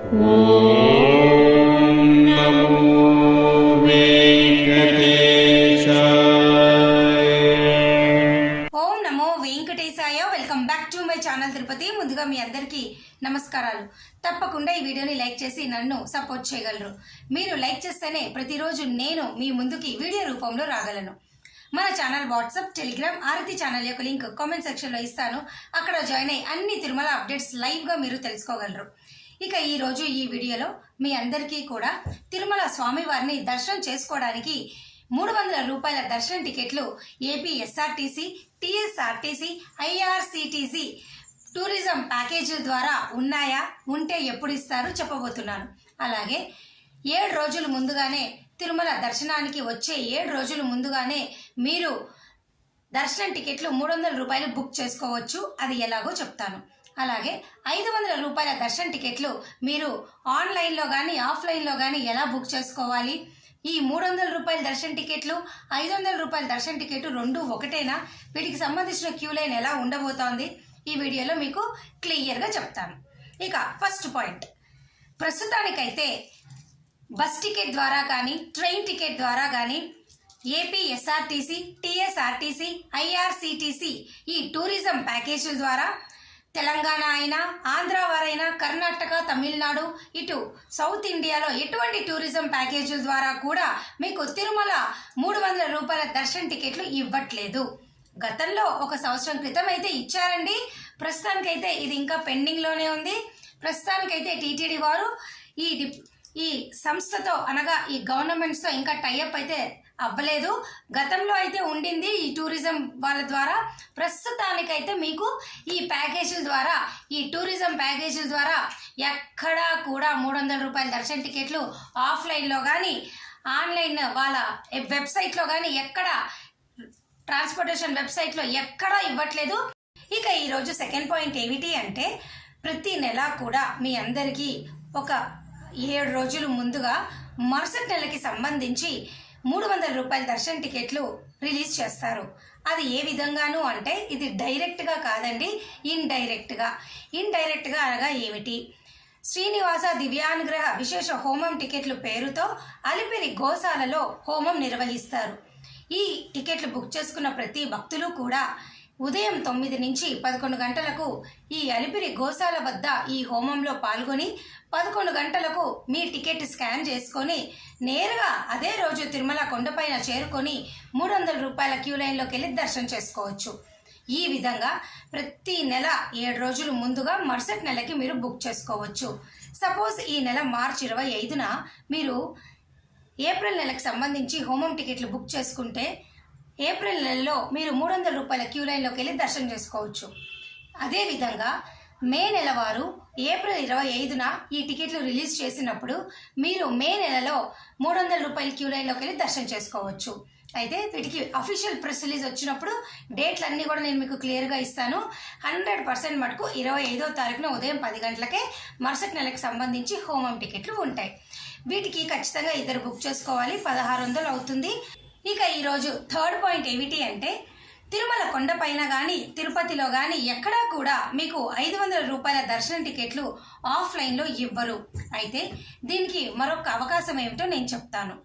Welcome back to my channel Tirupati. ముందుగా మీ అందరికీ నమస్కారాలు. తప్పకుండా ఈ వీడియోని లైక్ చేసి నన్ను సపోర్ట్ చేయగలరు. మీరు లైక్ చేస్తేనే ప్రతిరోజు నేను మీ ముందుకి వీడియో రూపంలో రాగలను. మన ఛానల్ వాట్సాప్, టెలిగ్రామ్, ఆరతి ఛానల్ యొక్క లింక్ కామెంట్ సెక్షన్లో ఇస్తాను. అక్కడ జాయిన్ అయ్యి అన్ని తిరుమల అప్డేట్స్ లైవ్గా మీరు తెలుసుకోగలరు. ఇక ఈరోజు ఈ వీడియోలో మీ అందరికీ కూడా తిరుమల స్వామివారిని దర్శనం చేసుకోవడానికి 300 రూపాయల దర్శనం టికెట్లు AP SRTC, TSRTC, IRCTC tourism ప్యాకేజీల ద్వారా ఉన్నాయా, ఉంటే ఎప్పుడు ఇస్తారు చెప్పబోతున్నాను. అలాగే 7 రోజుల ముందుగానే తిరుమల దర్శనానికి వచ్చే 7 రోజుల ముందుగానే మీరు దర్శనం టికెట్లు 300 రూపాయలు బుక్ చేసుకోవచ్చు. అది ఎలాగో చెప్తాను. అలాగే 500 రూపాయల దర్శనం టికెట్లు మీరు ఆన్లైన్లో కానీ ఆఫ్లైన్లో కానీ ఎలా బుక్ చేసుకోవాలి, ఈ 300 రూపాయల దర్శన టికెట్లు 500 రూపాయల దర్శన టికెట్ రెండు ఒకటేనా, వీటికి సంబంధించిన క్యూ లైన్ ఎలా ఉండబోతోంది ఈ వీడియోలో మీకు క్లియర్గా చెప్తాను. ఇక ఫస్ట్ పాయింట్, ప్రస్తుతానికైతే బస్ టికెట్ ద్వారా కానీ ట్రైన్ టికెట్ ద్వారా కానీ ఏపీ ఎస్ఆర్టీసీ, టీఎస్ఆర్టీసీ, ఐఆర్సీటీసీ ఈ టూరిజం ప్యాకేజీల ద్వారా తెలంగాణ అయినా, ఆంధ్ర వారైనా, కర్ణాటక, తమిళనాడు, ఇటు సౌత్ ఇండియాలో ఎటువంటి టూరిజం ప్యాకేజీల ద్వారా కూడా మీకు తిరుమల 300 రూపాయల దర్శన టికెట్లు ఇవ్వట్లేదు. గతంలో 1 సంవత్సరం క్రితం అయితే ఇచ్చారండి. ప్రస్తుతానికైతే ఇది ఇంకా పెండింగ్లోనే ఉంది. ప్రస్తుతానికైతే టీటీడీ వారు ఈ సంస్థతో అనగా ఈ గవర్నమెంట్స్తో ఇంకా టైఅప్ అయితే అవ్వలేదు. గతంలో అయితే ఉండింది ఈ టూరిజం వాళ్ళ ద్వారా. ప్రస్తుతానికైతే మీకు ఈ ప్యాకేజీల ద్వారా, ఈ టూరిజం ప్యాకేజీల ద్వారా ఎక్కడా కూడా 300 రూపాయల దర్శన టికెట్లు ఆఫ్లైన్లో కానీ ఆన్లైన్ వాళ్ళ వెబ్సైట్లో కానీ ఎక్కడ ట్రాన్స్పోర్టేషన్ వెబ్సైట్లో ఎక్కడా ఇవ్వట్లేదు. ఇక ఈరోజు సెకండ్ పాయింట్ ఏమిటి అంటే, ప్రతి నెల కూడా మీ అందరికీ ఒక 7 రోజులు ముందుగా మరుసటి నెలకి సంబంధించి 300 రూపాయల దర్శన టికెట్లు రిలీజ్ చేస్తారు. అది ఏ విధంగాను అంటే, ఇది డైరెక్ట్గా కాదండి, ఇండైరెక్ట్గా అనగా ఏమిటి, శ్రీనివాస దివ్యానుగ్రహ విశేష హోమం టికెట్లు పేరుతో అలిపిరి గోశాలలో హోమం నిర్వహిస్తారు. ఈ టికెట్లు బుక్ చేసుకున్న ప్రతి భక్తులు కూడా ఉదయం 9 నుంచి 11 గంటలకు ఈ అలిపిరి గోశాల వద్ద ఈ హోమంలో పాల్గొని 11 గంటలకు మీ టికెట్ స్కాన్ చేసుకొని నేరుగా అదే రోజు తిరుమల కొండపైన చేరుకొని 300 రూపాయల క్యూ లైన్లోకి వెళ్ళి దర్శనం చేసుకోవచ్చు. ఈ విధంగా ప్రతి నెల 7 రోజులు ముందుగా మరుసటి నెలకి మీరు బుక్ చేసుకోవచ్చు. సపోజ్ ఈ నెల మార్చి 25న మీరు ఏప్రిల్ నెలకు సంబంధించి హోమం టికెట్లు బుక్ చేసుకుంటే ఏప్రిల్ నెలలో మీరు 300 రూపాయల క్యూ లైన్లోకి వెళ్ళి దర్శనం చేసుకోవచ్చు. అదేవిధంగా మే నెల వారు ఏప్రిల్ 25న ఈ టికెట్లు రిలీజ్ చేసినప్పుడు మీరు మే నెలలో 300 రూపాయల క్యూ లైన్లోకి వెళ్ళి దర్శనం చేసుకోవచ్చు. అయితే వీటికి అఫీషియల్ ప్రెస్ రిలీజ్ వచ్చినప్పుడు డేట్లన్నీ కూడా నేను మీకు క్లియర్గా ఇస్తాను. 100% మటుకు 25వ తారీఖున ఉదయం 10 గంటలకే మరుసటి నెలకు సంబంధించి హోమం టికెట్లు ఉంటాయి. వీటికి ఖచ్చితంగా 2 బుక్ చేసుకోవాలి, 1600 అవుతుంది. ఇక ఈరోజు థర్డ్ పాయింట్ ఏమిటి అంటే, తిరుమల కొండపైన కానీ తిరుపతిలో కానీ ఎక్కడా కూడా మీకు 500 రూపాయల దర్శన టికెట్లు ఆఫ్లైన్లో ఇవ్వరు. అయితే దీనికి మరొక అవకాశం ఏమిటో నేను చెప్తాను.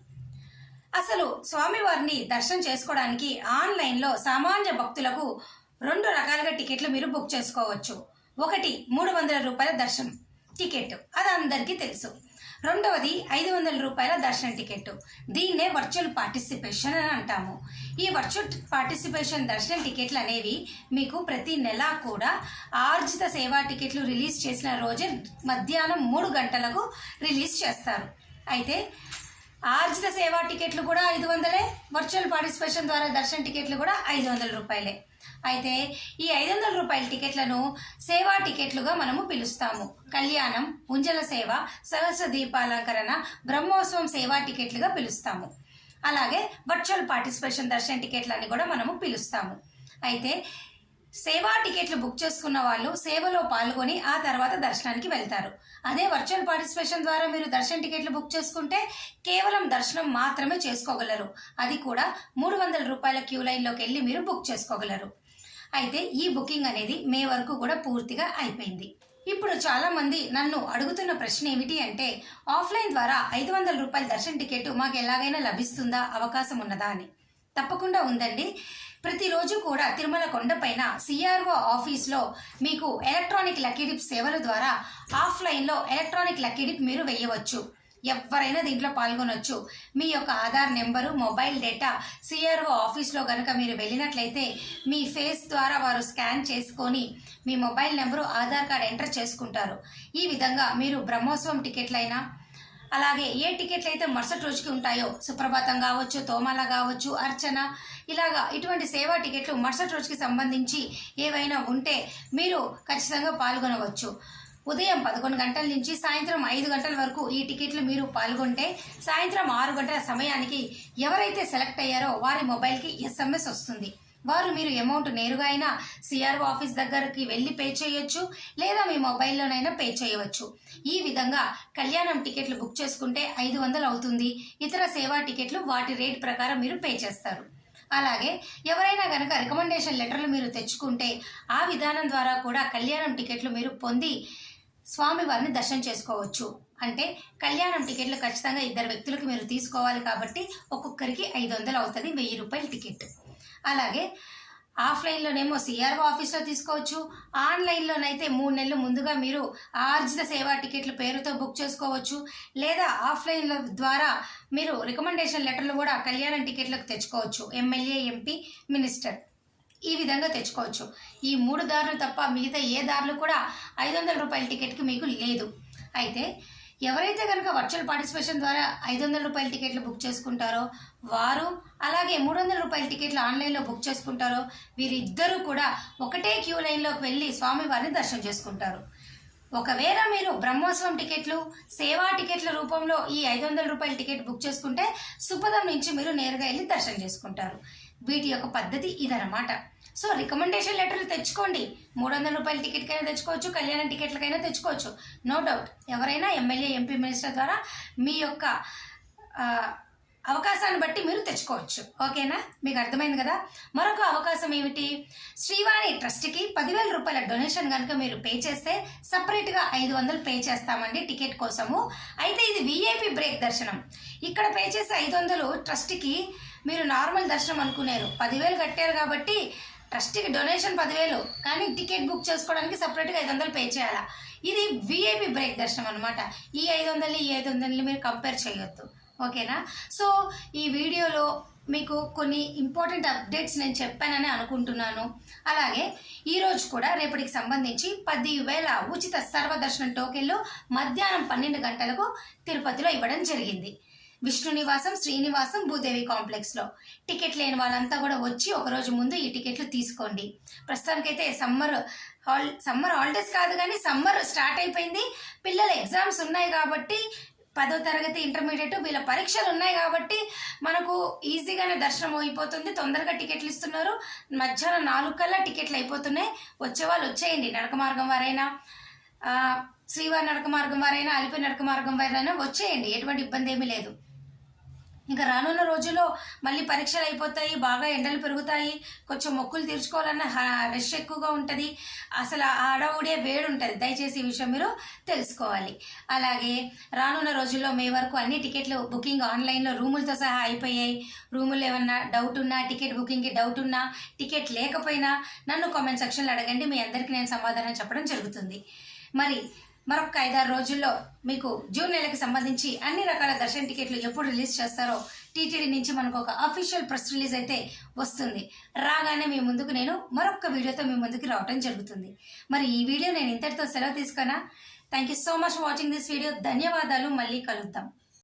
అసలు స్వామివారిని దర్శనం చేసుకోవడానికి ఆన్లైన్లో సామాన్య భక్తులకు 2 రకాలుగా టికెట్లు మీరు బుక్ చేసుకోవచ్చు. ఒకటి 300 రూపాయల దర్శనం టికెట్, అది అందరికీ తెలుసు. రెండవది 500 రూపాయల దర్శన టికెట్, దీన్నే వర్చువల్ పార్టిసిపేషన్ అని అంటాము. ఈ వర్చువల్ పార్టిసిపేషన్ దర్శన టికెట్లు అనేవి మీకు ప్రతి నెల కూడా ఆర్జిత సేవా టికెట్లు రిలీజ్ చేసిన రోజే మధ్యాహ్నం 3 గంటలకు రిలీజ్ చేస్తారు. అయితే ఆర్జిత సేవా టికెట్లు కూడా 500, వర్చువల్ పార్టిసిపేషన్ ద్వారా దర్శన టికెట్లు కూడా 500 రూపాయలే. అయితే ఈ 500 రూపాయల టికెట్లను సేవా టికెట్లుగా మనము పిలుస్తాము. కళ్యాణం, ఉంజల సేవ, సహస్ర దీపాలంకరణ, బ్రహ్మోత్సవం సేవా టికెట్లుగా పిలుస్తాము. అలాగే వర్చువల్ పార్టిసిపేషన్ దర్శన టికెట్లని కూడా మనము పిలుస్తాము. అయితే సేవా టికెట్లు బుక్ చేసుకున్న వాళ్ళు సేవలో పాల్గొని ఆ తర్వాత దర్శనానికి వెళ్తారు. అదే వర్చువల్ పార్టిసిపేషన్ ద్వారా మీరు దర్శన టికెట్లు బుక్ చేసుకుంటే కేవలం దర్శనం మాత్రమే చేసుకోగలరు. అది కూడా 300 రూపాయల క్యూ లైన్లోకి వెళ్ళి మీరు బుక్ చేసుకోగలరు. అయితే ఈ బుకింగ్ అనేది మే వరకు కూడా పూర్తిగా అయిపోయింది. ఇప్పుడు చాలా మంది నన్ను అడుగుతున్న ప్రశ్న ఏమిటి అంటే ఆఫ్లైన్ ద్వారా 500 రూపాయల దర్శన టికెట్ మాకు ఎలాగైనా లభిస్తుందా, అవకాశం ఉన్నదా అని. తప్పకుండా ఉందండి. ప్రతిరోజు కూడా తిరుమల కొండపైన సిఆర్ఓ ఆఫీస్లో మీకు ఎలక్ట్రానిక్ లక్కీ డిప్ సేవల ద్వారా ఆఫ్లైన్లో ఎలక్ట్రానిక్ లక్కీ డిప్ మీరు వేయవచ్చు. ఎవరైనా దీంట్లో పాల్గొనొచ్చు. మీ యొక్క Aadhaar number, mobile data CRO ఆఫీస్లో కనుక మీరు వెళ్ళినట్లయితే మీ ఫేస్ ద్వారా వారు స్కాన్ చేసుకొని మీ mobile number, Aadhaar card enter చేసుకుంటారు. ఈ విధంగా మీరు బ్రహ్మోత్సవం టికెట్లైనా అలాగే ఏ టికెట్లు అయితే మరుసటి రోజుకి ఉంటాయో, సుప్రభాతం కావచ్చు, తోమాల కావచ్చు, అర్చన, ఇలాగా ఇటువంటి సేవా టికెట్లు మరుసటి రోజుకి సంబంధించి ఏవైనా ఉంటే మీరు ఖచ్చితంగా పాల్గొనవచ్చు. ఉదయం 11 గంటల నుంచి సాయంత్రం 5 గంటల వరకు ఈ టికెట్లు మీరు పాల్గొంటే సాయంత్రం 6 గంటల సమయానికి ఎవరైతే సెలెక్ట్ అయ్యారో వారి మొబైల్కి SMS వస్తుంది. వారు మీరు అమౌంట్ నేరుగా అయినా సిఆర్ఓ ఆఫీస్ దగ్గరికి వెళ్ళి పే చేయొచ్చు, లేదా మీ మొబైల్లోనైనా పే చేయవచ్చు. ఈ విధంగా కళ్యాణం టికెట్లు బుక్ చేసుకుంటే 500 అవుతుంది. ఇతర సేవా టికెట్లు వాటి రేట్ ప్రకారం మీరు పే చేస్తారు. అలాగే ఎవరైనా కనుక రికమెండేషన్ లెటర్లు మీరు తెచ్చుకుంటే ఆ విధానం ద్వారా కూడా కళ్యాణం టికెట్లు మీరు పొంది స్వామివారిని దర్శనం చేసుకోవచ్చు. అంటే కళ్యాణం టికెట్లు ఖచ్చితంగా 2 వ్యక్తులకు మీరు తీసుకోవాలి కాబట్టి ఒక్కొక్కరికి 500 అవుతుంది, 1000 రూపాయల టికెట్. అలాగే ఆఫ్లైన్లోనేమో సిఆర్ఓ ఆఫీస్లో తీసుకోవచ్చు. ఆన్లైన్లోనైతే 3 నెలలు ముందుగా మీరు ఆర్జిత సేవా టికెట్ల పేరుతో బుక్ చేసుకోవచ్చు. లేదా ఆఫ్లైన్ల ద్వారా మీరు రికమెండేషన్ లెటర్లు కూడా కళ్యాణం టికెట్లకు తెచ్చుకోవచ్చు. ఎమ్మెల్యే, ఎంపీ, మినిస్టర్ ఈ విధంగా తెచ్చుకోవచ్చు. ఈ 3 దారులు తప్ప మిగతా ఏ దారులు కూడా 500 రూపాయల టికెట్కి మీకు లేదు. అయితే ఎవరైతే కనుక వర్చువల్ పార్టిసిపేషన్ ద్వారా 500 రూపాయల టికెట్లు బుక్ చేసుకుంటారో వారు, అలాగే 300 రూపాయల టికెట్లు ఆన్లైన్లో బుక్ చేసుకుంటారో వీరిద్దరూ కూడా ఒకటే క్యూ లైన్లోకి వెళ్ళి స్వామివారిని దర్శనం చేసుకుంటారు. ఒకవేళ మీరు బ్రహ్మోత్సవం టికెట్లు, సేవా టికెట్ల రూపంలో ఈ 500 రూపాయల టికెట్ బుక్ చేసుకుంటే సుపదం నుంచి మీరు నేరుగా వెళ్ళి దర్శనం చేసుకుంటారు. వీటి యొక్క పద్ధతి ఇదన్నమాట. సో రికమెండేషన్ లెటర్లు తెచ్చుకోండి. 300 రూపాయల టికెట్కైనా తెచ్చుకోవచ్చు, కళ్యాణ టికెట్లకైనా తెచ్చుకోవచ్చు. నో డౌట్ ఎవరైనా ఎమ్మెల్యే, ఎంపీ, మినిస్టర్ ద్వారా మీ యొక్క అవకాశాన్ని బట్టి మీరు తెచ్చుకోవచ్చు. ఓకేనా, మీకు అర్థమైంది కదా. మరొక అవకాశం ఏమిటి, శ్రీవాణి ట్రస్ట్కి 10,000 రూపాయల డొనేషన్ కనుక మీరు పే చేస్తే సపరేట్గా 500 పే చేస్తామండి టికెట్ కోసము. అయితే ఇది విఐపి బ్రేక్ దర్శనం. ఇక్కడ పే చేసే 500 ట్రస్ట్కి మీరు నార్మల్ దర్శనం అనుకున్నారు, 10,000 కట్టారు కాబట్టి ట్రస్ట్కి డొనేషన్ 10,000, కానీ టికెట్ బుక్ చేసుకోవడానికి సపరేట్గా 500 పే చేయాలా. ఇది విఐపి బ్రేక్ దర్శనం అనమాట. ఈ 500 మీరు కంపేర్ చేయొద్దు. ఓకేనా. సో ఈ వీడియోలో మీకు కొన్ని ఇంపార్టెంట్ అప్డేట్స్ నేను చెప్పానని అనుకుంటున్నాను. అలాగే ఈరోజు కూడా రేపటికి సంబంధించి 10,000 ఉచిత సర్వదర్శనం టోకెన్లు మధ్యాహ్నం 12 గంటలకు తిరుపతిలో ఇవ్వడం జరిగింది. విష్ణు నివాసం, శ్రీనివాసం, భూదేవి కాంప్లెక్స్లో. టికెట్ లేని వాళ్ళంతా కూడా వచ్చి ఒకరోజు ముందు ఈ టికెట్లు తీసుకోండి. ప్రస్తుతానికైతే సమ్మర్ హాలిడేస్ కాదు కానీ సమ్మర్ స్టార్ట్ అయిపోయింది. పిల్లల ఎగ్జామ్స్ ఉన్నాయి కాబట్టి 10వ తరగతి, ఇంటర్మీడియట్ వీళ్ళ పరీక్షలు ఉన్నాయి కాబట్టి మనకు ఈజీగానే దర్శనం అయిపోతుంది. తొందరగా టికెట్లు ఇస్తున్నారు. మధ్యాహ్నం 4 కల్లా టికెట్లు అయిపోతున్నాయి. వచ్చేవాళ్ళు వచ్చేయండి. నడక మార్గం వారైనా, శ్రీవారి నడక మార్గం వారైనా, అలిపి నడక మార్గం వారైనా వచ్చేయండి. ఎటువంటి ఇబ్బంది ఏమీ లేదు. ఇంకా రానున్న రోజుల్లో మళ్ళీ పరీక్షలు అయిపోతాయి, బాగా ఎండలు పెరుగుతాయి, కొంచెం మొక్కులు తీర్చుకోవాలన్న రష్ ఎక్కువగా ఉంటుంది. అసలు ఆడవుడే వేడి ఉంటుంది. దయచేసి ఈ విషయం మీరు తెలుసుకోవాలి. అలాగే రానున్న రోజుల్లో మే వరకు అన్ని టికెట్లు బుకింగ్ ఆన్లైన్లో రూములతో సహా అయిపోయాయి. రూములు ఏమన్నా డౌట్ ఉన్నా, టికెట్ బుకింగ్కి డౌట్ ఉన్నా, టికెట్ లేకపోయినా నన్ను కామెంట్ సెక్షన్లో అడగండి. మీ అందరికీ నేను సమాధానం చెప్పడం జరుగుతుంది. మరొక 5-6 రోజుల్లో మీకు జూన్ నెలకి సంబంధించి అన్ని రకాల దర్శన టికెట్లు ఎప్పుడు రిలీజ్ చేస్తారో టీటీడీ నుంచి మనకు ఒక అఫీషియల్ ప్రెస్ రిలీజ్ అయితే వస్తుంది. రాగానే మీ ముందుకు నేను మరొక వీడియోతో మీ ముందుకు రావడం జరుగుతుంది. మరి ఈ వీడియో నేను ఇంతటితో సెలవు తీసుకున్నా. Thank you so much for watching this video. ధన్యవాదాలు. మళ్ళీ కలుద్దాం.